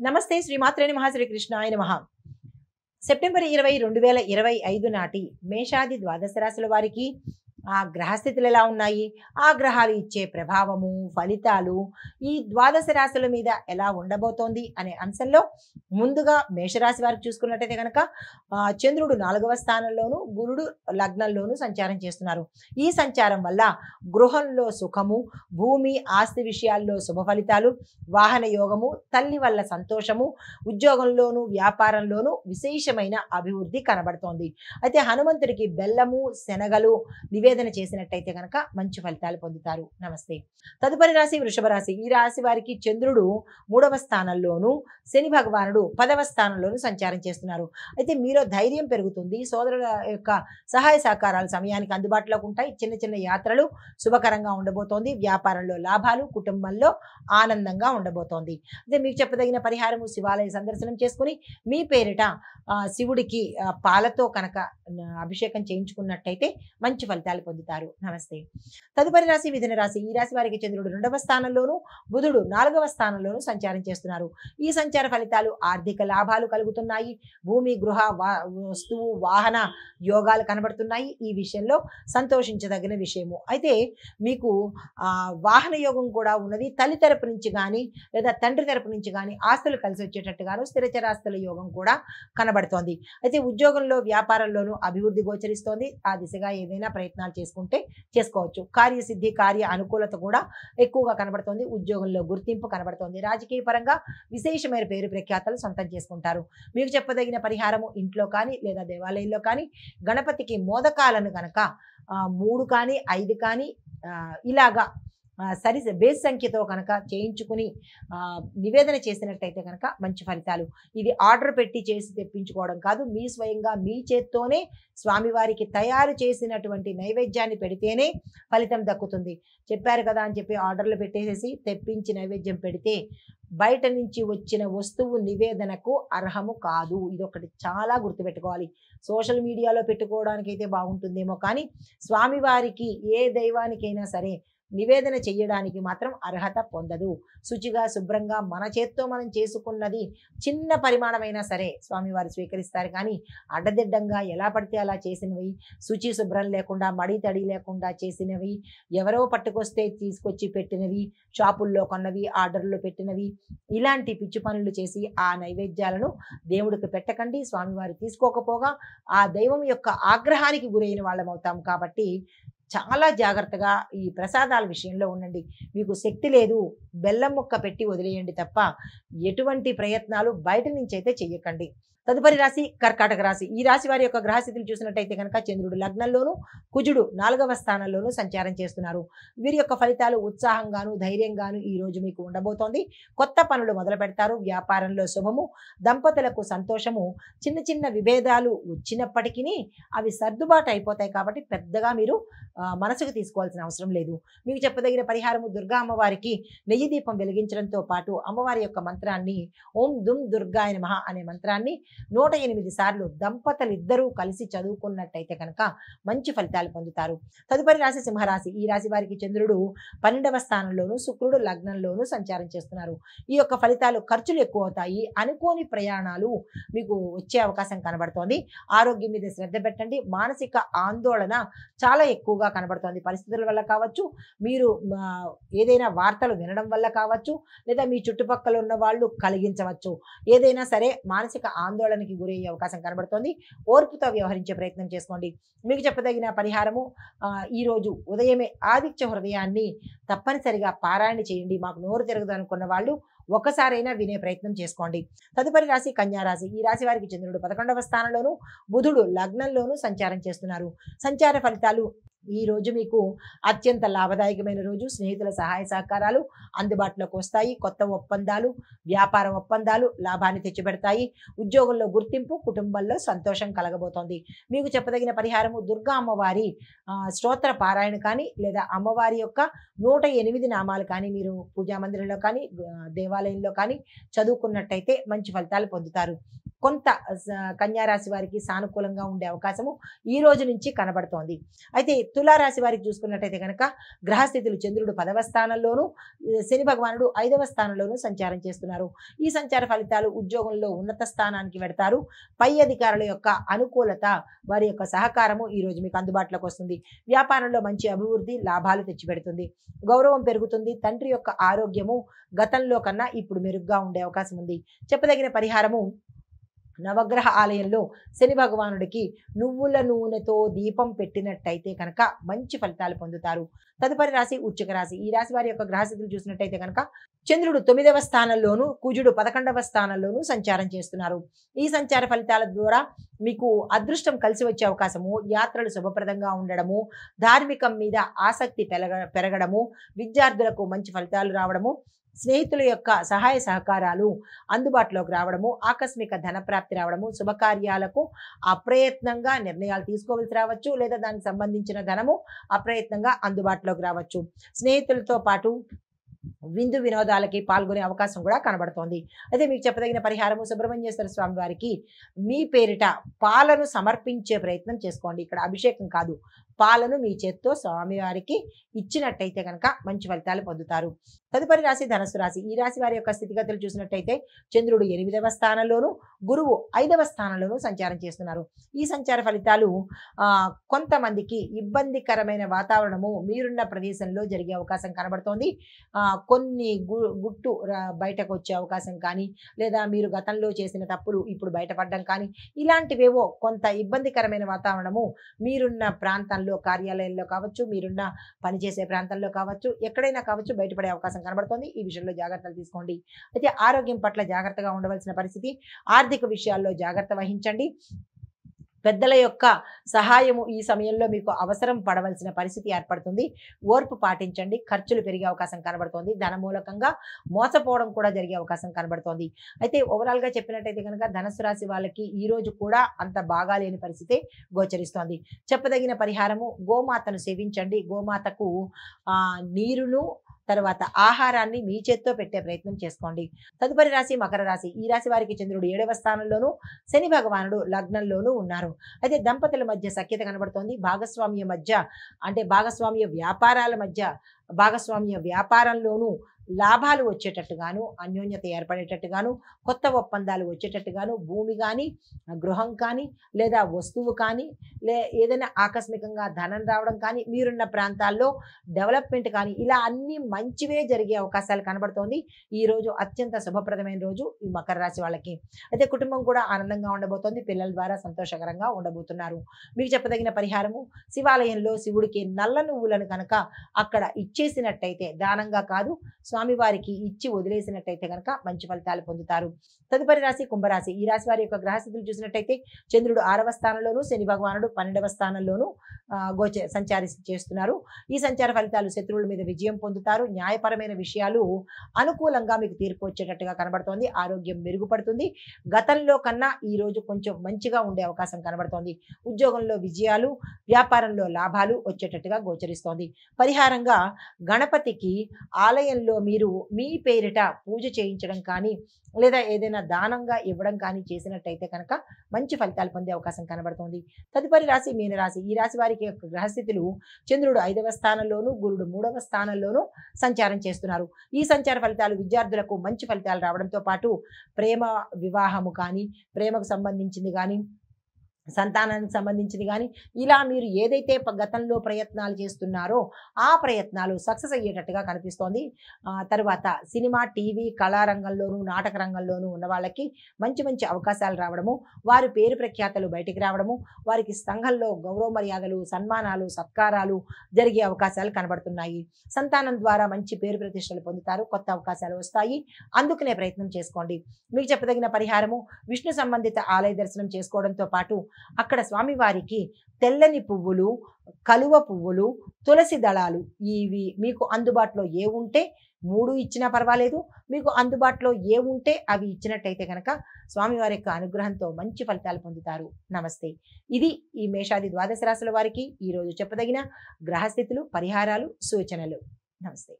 నమస్తే శ్రీమాత్రే నమః శ్రీకృష్ణాయ నమః. సెప్టెంబర్ 20, 2025 నాటి మేషాది ద్వాదశ రాశుల వారికి ఆ గ్రహస్థితులు ఎలా ఉన్నాయి, ఆ గ్రహాలు ఇచ్చే ప్రభావము, ఫలితాలు ఈ ద్వాదశ రాశుల మీద ఎలా ఉండబోతోంది అనే అంశంలో ముందుగా మేషరాశి వారికి చూసుకున్నట్టయితే కనుక చంద్రుడు 4వ స్థానంలోను, గురుడు లగ్నంలోను సంచారం చేస్తున్నారు. ఈ సంచారం వల్ల గృహంలో సుఖము, భూమి ఆస్తి విషయాల్లో శుభ ఫలితాలు, వాహన యోగము, తల్లి వల్ల సంతోషము, ఉద్యోగంలోను వ్యాపారంలోను విశేషమైన అభివృద్ధి కనబడుతోంది. అయితే హనుమంతుడికి బెల్లము, శనగలు నివేదన చేసినట్టయితే కనుక మంచి ఫలితాలు పొందుతారు. నమస్తే. తదుపరి రాశి వృషభ రాశి. ఈ రాశి వారికి చంద్రుడు 3వ స్థానంలోను, శని భగవానుడు 10వ స్థానంలోను సంచారం చేస్తున్నారు. అయితే మీలో ధైర్యం పెరుగుతుంది. సోదరుల యొక్క సహాయ సహకారాలు సమయానికి అందుబాటులోకి ఉంటాయి. చిన్న చిన్న యాత్రలు శుభకరంగా ఉండబోతోంది. వ్యాపారంలో లాభాలు, కుటుంబంలో ఆనందంగా ఉండబోతోంది. అయితే మీకు చెప్పదగిన పరిహారము శివాలయ సందర్శనం చేసుకుని మీ పేరిట శివుడికి పాలతో కనుక అభిషేకం చేయించుకున్నట్టయితే మంచి ఫలితాలు పొందుతారు. నమస్తే. తదుపరి రాశి మిథున రాశి. ఈ రాశి వారికి చంద్రుడు 2వ స్థానంలోను, బుధుడు 4వ స్థానంలోను సంచారం చేస్తున్నారు. ఈ సంచార ఫలితాలు ఆర్థిక లాభాలు కలుగుతున్నాయి. భూమి, గృహ, వస్తువు, వాహన యోగాలు కనబడుతున్నాయి. ఈ విషయంలో సంతోషించదగిన విషయము. అయితే మీకు వాహన యోగం కూడా ఉన్నది. తల్లి తరపు నుంచి కానీ లేదా తండ్రి తరపు నుంచి కానీ ఆస్తులు కలిసి వచ్చేటట్టుగాను స్థిరచరాస్తుల యోగం కూడా కనబడుతోంది. అయితే ఉద్యోగంలో వ్యాపారంలోనూ అభివృద్ధి గోచరిస్తోంది. ఆ దిశగా ఏదైనా ప్రయత్నాలు చేసుకుంటే చేసుకోవచ్చు. కార్యసిద్ధి, కార్య అనుకూలత కూడా ఎక్కువగా కనబడుతోంది. ఉద్యోగంలో గుర్తింపు కనబడుతోంది. రాజకీయ పరంగా విశేషమైన పేరు ప్రఖ్యాతలు సొంతం చేసుకుంటారు. మీకు చెప్పదగిన పరిహారము ఇంట్లో కానీ లేదా దేవాలయంలో కానీ గణపతికి మోదకాలను కనుక 3 కానీ 5 కానీ ఇలాగా సరి బేస్ సంఖ్యతో కనుక చేయించుకుని నివేదన చేసినట్టయితే కనుక మంచి ఫలితాలు. ఇది ఆర్డర్ పెట్టి చేసి తెప్పించుకోవడం కాదు. మీ స్వయంగా మీ చేత్తోనే స్వామివారికి తయారు చేసినటువంటి నైవేద్యాన్ని పెడితేనే ఫలితం దక్కుతుంది. చెప్పారు కదా అని చెప్పి ఆర్డర్లు పెట్టేసేసి తెప్పించి నైవేద్యం పెడితే బయట నుంచి వచ్చిన వస్తువు నివేదనకు అర్హము కాదు. ఇదొకటి చాలా గుర్తుపెట్టుకోవాలి. సోషల్ మీడియాలో పెట్టుకోవడానికి అయితే బాగుంటుందేమో కానీ స్వామివారికి ఏ దైవానికైనా సరే నివేదన చెయ్యడానికి మాత్రం అర్హత పొందదు. శుచిగా శుభ్రంగా మన చేత్తో మనం చేసుకున్నది చిన్న పరిమాణమైనా సరే స్వామివారు స్వీకరిస్తారు. కానీ అడ్డదిడ్డంగా ఎలా పడితే అలా చేసినవి, శుచి శుభ్రం లేకుండా మడి తడి లేకుండా చేసినవి, ఎవరో పట్టుకొస్తే తీసుకొచ్చి పెట్టినవి, షాపుల్లో కొన్నవి, ఆర్డర్లు పెట్టినవి, ఇలాంటి పిచ్చి పనులు చేసి ఆ నైవేద్యాలను దేవుడికి పెట్టకండి. స్వామివారు తీసుకోకపోగా ఆ దైవం యొక్క ఆగ్రహానికి గురైన వాళ్ళం అవుతాం. కాబట్టి చాలా జాగ్రత్తగా ఈ ప్రసాదాల విషయంలో ఉండండి. మీకు శక్తి లేదు, బెల్లం ముక్క పెట్టి వదిలేయండి తప్ప ఎటువంటి ప్రయత్నాలు బయట నుంచి అయితే చెయ్యకండి. తదుపరి రాశి కర్కాటక రాశి. ఈ రాశి వారి యొక్క గ్రహస్థితులు చూసినట్టయితే కనుక చంద్రుడు లగ్నంలోను, కుజుడు 4వ స్థానంలోను సంచారం చేస్తున్నారు. వీరి యొక్క ఫలితాలు ఉత్సాహంగాను ధైర్యంగాను ఈ రోజు మీకు ఉండబోతోంది. కొత్త పనులు మొదలు పెడతారు. వ్యాపారంలో శుభము, దంపతులకు సంతోషము. చిన్న చిన్న విభేదాలు వచ్చినప్పటికీ అవి సర్దుబాటు అయిపోతాయి. కాబట్టి పెద్దగా మీరు మనసుకు తీసుకోవాల్సిన అవసరం లేదు. మీకు చెప్పదగిన పరిహారము దుర్గా అమ్మవారికి నెయ్యి దీపం వెలిగించడంతో పాటు అమ్మవారి యొక్క మంత్రాన్ని ఓం దుమ్ దుర్గాయ నమః అనే మంత్రాన్ని 108 సార్లు దంపతులిద్దరూ కలిసి చదువుకున్నట్టయితే కనుక మంచి ఫలితాలు పొందుతారు. తదుపరి రాశి సింహరాశి. ఈ రాశి వారికి చంద్రుడు 12వ స్థానంలోను, శుక్రుడు లగ్నంలోను సంచారం చేస్తున్నారు. ఈ యొక్క ఫలితాలు ఖర్చులు ఎక్కువ అవుతాయి. అనుకోని ప్రయాణాలు మీకు వచ్చే అవకాశం కనబడుతోంది. ఆరోగ్యం మీద శ్రద్ధ పెట్టండి. మానసిక ఆందోళన చాలా ఎక్కువగా కనబడుతోంది. పరిస్థితుల వల్ల కావచ్చు, మీరు ఏదైనా వార్తలు వినడం వల్ల కావచ్చు, లేదా మీ చుట్టుపక్కల ఉన్న వాళ్ళు కలిగించవచ్చు. ఏదైనా సరే మానసిక ఆందోళనకి గురయ్యే అవకాశం కనబడుతోంది. ఓర్పుతో వ్యవహరించే ప్రయత్నం చేసుకోండి. మీకు చెప్పదగిన పరిహారము ఈరోజు ఉదయమే ఆదిత్య హృదయాన్ని తప్పనిసరిగా పారాయణ చేయండి. మాకు నోరు తిరగదు అనుకున్న వాళ్ళు ఒకసారైనా వినే ప్రయత్నం చేసుకోండి. తదుపరి రాశి కన్యా రాశి. ఈ రాశి వారికి చంద్రుడు 11వ స్థానంలోను, బుధుడు లగ్నంలోను సంచారం చేస్తున్నారు. సంచార ఫలితాలు ఈ రోజు మీకు అత్యంత లాభదాయకమైన రోజు. స్నేహితుల సహాయ సహకారాలు అందుబాటులోకి వస్తాయి. కొత్త ఒప్పందాలు, వ్యాపార ఒప్పందాలు లాభాన్ని తెచ్చిపెడతాయి. ఉద్యోగంలో గుర్తింపు, కుటుంబంలో సంతోషం కలగబోతోంది. మీకు చెప్పదగిన పరిహారము దుర్గా అమ్మవారి స్తోత్ర పారాయణ కానీ లేదా అమ్మవారి యొక్క 108 నామాలు కానీ మీరు పూజా మందిరంలో కానీ దేవాలయంలో కానీ చదువుకున్నట్టయితే మంచి ఫలితాలు పొందుతారు. కొంత కన్యా రాశి వారికి సానుకూలంగా ఉండే అవకాశము ఈ రోజు నుంచి కనబడుతోంది. అయితే తులారాశి వారికి చూసుకున్నట్టయితే కనుక గ్రహస్థితులు చంద్రుడు 10వ స్థానంలోను, శని భగవానుడు 5వ స్థానంలోను సంచారం చేస్తున్నారు. ఈ సంచార ఫలితాలు ఉద్యోగంలో ఉన్నత స్థానానికి వెడతారు. పై అధికారుల యొక్క అనుకూలత, వారి యొక్క సహకారము ఈ రోజు మీకు అందుబాటులోకి వస్తుంది. వ్యాపారంలో మంచి అభివృద్ధి, లాభాలు తెచ్చిపెడుతుంది. గౌరవం పెరుగుతుంది. తండ్రి యొక్క ఆరోగ్యము గతంలో కన్నా ఇప్పుడు మెరుగ్గా ఉండే అవకాశం ఉంది. చెప్పదగిన పరిహారము, నవగ్రహ ఆలయంలో శని భగవానుడికి నువ్వుల నూనెతో దీపం పెట్టినట్టయితే కనుక మంచి ఫలితాలు పొందుతారు. తదుపరి రాశి వృశ్చిక రాశి. ఈ రాశి వారి యొక్క గ్రహస్థితులు చూసినట్టయితే కనుక చంద్రుడు 9వ స్థానంలోను, కుజుడు 11వ స్థానంలోను సంచారం చేస్తున్నారు. ఈ సంచార ఫలితాల ద్వారా మీకు అదృష్టం కలిసి వచ్చే అవకాశము, యాత్రలు శుభప్రదంగా ఉండడము, ధార్మికం మీద ఆసక్తి పెరగడము, విద్యార్థులకు మంచి ఫలితాలు రావడము, స్నేహితుల యొక్క సహాయ సహకారాలు అందుబాటులోకి రావడము, ఆకస్మిక ధనప్రాప్తి రావడము, శుభకార్యాలకు అప్రయత్నంగా నిర్ణయాలు తీసుకోవాల్సి రావచ్చు, లేదా దానికి సంబంధించిన ధనము అప్రయత్నంగా అందుబాటులోకి రావచ్చు. స్నేహితులతో పాటు విందు వినోదాలకి పాల్గొనే అవకాశం కూడా కనబడుతోంది. అయితే మీకు చెప్పదగిన పరిహారము, సుబ్రహ్మణ్యేశ్వర స్వామి వారికి మీ పేరిట పాలను సమర్పించే ప్రయత్నం చేసుకోండి. ఇక్కడ అభిషేకం కాదు, పాలను మీ చేత్తో స్వామివారికి ఇచ్చినట్టయితే కనుక మంచి ఫలితాలు పొందుతారు. తదుపరి రాశి ధనుసు రాశి. ఈ రాశి వారి యొక్క స్థితిగతులు చూసినట్టయితే చంద్రుడు 8వ స్థానంలోను, గురువు 5వ స్థానంలోను సంచారం చేస్తున్నారు. ఈ సంచార ఫలితాలు కొంతమందికి ఇబ్బందికరమైన వాతావరణము మీరున్న ప్రదేశంలో జరిగే అవకాశం కనబడుతోంది. కొన్ని గుట్టు బయటకు వచ్చే అవకాశం కానీ, లేదా మీరు గతంలో చేసిన తప్పులు ఇప్పుడు బయటపడడం కానీ, ఇలాంటివేవో కొంత ఇబ్బందికరమైన వాతావరణము మీరున్న ప్రాంతంలో, కార్యాలయంలో కావచ్చు, మీరున్న పనిచేసే ప్రాంతంలో కావచ్చు, ఎక్కడైనా కావచ్చు బయటపడే అవకాశం కనబడుతోంది. ఈ విషయంలో జాగ్రత్తలు తీసుకోండి. అయితే ఆరోగ్యం పట్ల జాగ్రత్తగా ఉండవలసిన పరిస్థితి. ఆర్థిక విషయాల్లో జాగ్రత్త వహించండి. పెద్దల యొక్క సహాయము ఈ సమయంలో మీకు అవసరం పడవలసిన పరిస్థితి ఏర్పడుతుంది. ఓర్పు పాటించండి. ఖర్చులు పెరిగే అవకాశం కనబడుతోంది. ధన మూలకంగా మోసపోవడం కూడా జరిగే అవకాశం కనబడుతోంది. అయితే ఓవరాల్గా చెప్పినట్టయితే కనుక ధనుసు రాశి వాళ్ళకి ఈ రోజు కూడా అంత బాగా లేని పరిస్థితి గోచరిస్తోంది. చెప్పదగిన పరిహారము, గోమాతను సేవించండి. గోమాతకు నీరును, తర్వాత ఆహారాన్ని మీ చేత్తో పెట్టే ప్రయత్నం చేసుకోండి. తదుపరి రాశి మకర రాశి. ఈ రాశి వారికి చంద్రుడు 7వ స్థానంలోను, శని భగవానుడు లగ్నంలోనూ ఉన్నారు. అయితే దంపతుల మధ్య సఖ్యత కనబడుతోంది. భాగస్వామ్య మధ్య, అంటే భాగస్వామ్య వ్యాపారాల మధ్య, భాగస్వామ్య వ్యాపారంలోనూ లాభాలు వచ్చేటట్టుగాను, అన్యోన్యత ఏర్పడేటట్టుగాను, కొత్త ఒప్పందాలు వచ్చేటట్టుగాను, భూమి కానీ, గృహం కానీ, లేదా వస్తువు కానీ, ఏదైనా ఆకస్మికంగా ధనం రావడం కానీ, మీరున్న ప్రాంతాల్లో డెవలప్మెంట్ కానీ, ఇలా అన్ని మంచివే జరిగే అవకాశాలు కనబడుతోంది. ఈ రోజు అత్యంత శుభప్రదమైన రోజు ఈ మకర రాశి వాళ్ళకి. అయితే కుటుంబం కూడా ఆనందంగా ఉండబోతోంది. పిల్లల ద్వారా సంతోషకరంగా ఉండబోతున్నారు. మీకు చెప్పదగిన పరిహారము, శివాలయంలో శివుడికి నల్ల నువ్వులను కనుక అక్కడ ఇచ్చేసినట్టయితే, దానంగా కాదు స్వామివారికి ఇచ్చి వదిలేసినట్టయితే కనుక మంచి ఫలితాలు పొందుతారు. తదుపరి రాశి కుంభరాశి. ఈ రాశి వారి యొక్క గ్రహస్థితులు చూసినట్టయితే చంద్రుడు 6వ స్థానంలోను, శని భగవానుడు 12వ స్థానంలోను సంచారి చేస్తున్నారు. ఈ సంచార ఫలితాలు శత్రువుల మీద విజయం పొందుతారు. న్యాయపరమైన విషయాలు అనుకూలంగా మీకు తీర్పు వచ్చేటట్టుగా కనబడుతోంది. ఆరోగ్యం మెరుగుపడుతుంది. గతంలో కన్నా ఈ రోజు కొంచెం మంచిగా ఉండే అవకాశం కనబడుతోంది. ఉద్యోగంలో విజయాలు, వ్యాపారంలో లాభాలు వచ్చేటట్టుగా గోచరిస్తోంది. పరిహారంగా గణపతికి ఆలయంలో మీరు మీ పేరిట పూజ చేయించడం కానీ, లేదా ఏదైనా దానంగా ఇవ్వడం కానీ చేసినట్టయితే కనుక మంచి ఫలితాలు పొందే అవకాశం కనబడుతోంది. తదుపరి రాశి మీనరాశి. ఈ రాశి వారికి యొక్క గ్రహస్థితులు చంద్రుడు 5వ స్థానంలోను, గురుడు 3వ స్థానంలోను సంచారం చేస్తున్నారు. ఈ సంచార ఫలితాలు విద్యార్థులకు మంచి ఫలితాలు రావడంతో పాటు ప్రేమ వివాహము కానీ, ప్రేమకు సంబంధించింది కానీ, సంతానానికి సంబంధించింది కానీ, ఇలా మీరు ఏదైతే గతంలో ప్రయత్నాలు చేస్తున్నారో ఆ ప్రయత్నాలు సక్సెస్ అయ్యేటట్టుగా కనిపిస్తోంది. తర్వాత సినిమా, టీవీ, కళారంగంలోనూ, నాటక రంగంలోనూ ఉన్న వాళ్ళకి మంచి మంచి అవకాశాలు రావడము, వారి పేరు ప్రఖ్యాతలు బయటికి రావడము, వారికి సంఘంలో గౌరవ మర్యాదలు, సన్మానాలు, సత్కారాలు జరిగే అవకాశాలు కనబడుతున్నాయి. సంతానం ద్వారా మంచి పేరు ప్రతిష్టలు పొందుతారు. కొత్త అవకాశాలు వస్తాయి. అందుకునే ప్రయత్నం చేసుకోండి. మీకు చెప్పదగిన పరిహారము, విష్ణు సంబంధిత ఆలయ దర్శనం చేసుకోవడంతో పాటు అక్కడ స్వామివారికి తెల్లని పువ్వులు, కలువ పువ్వులు, తులసి దళాలు, ఇవి మీకు అందుబాటులో ఏ ఉంటే 3 ఇచ్చినా పర్వాలేదు, మీకు అందుబాటులో ఏ ఉంటే అవి ఇచ్చినట్టయితే కనుక స్వామివారి యొక్క అనుగ్రహంతో మంచి ఫలితాలు పొందుతారు. నమస్తే. ఇది ఈ మేషాది ద్వాదశ రాశుల వారికి ఈరోజు చెప్పదగిన గ్రహస్థితులు, పరిహారాలు, సూచనలు. నమస్తే.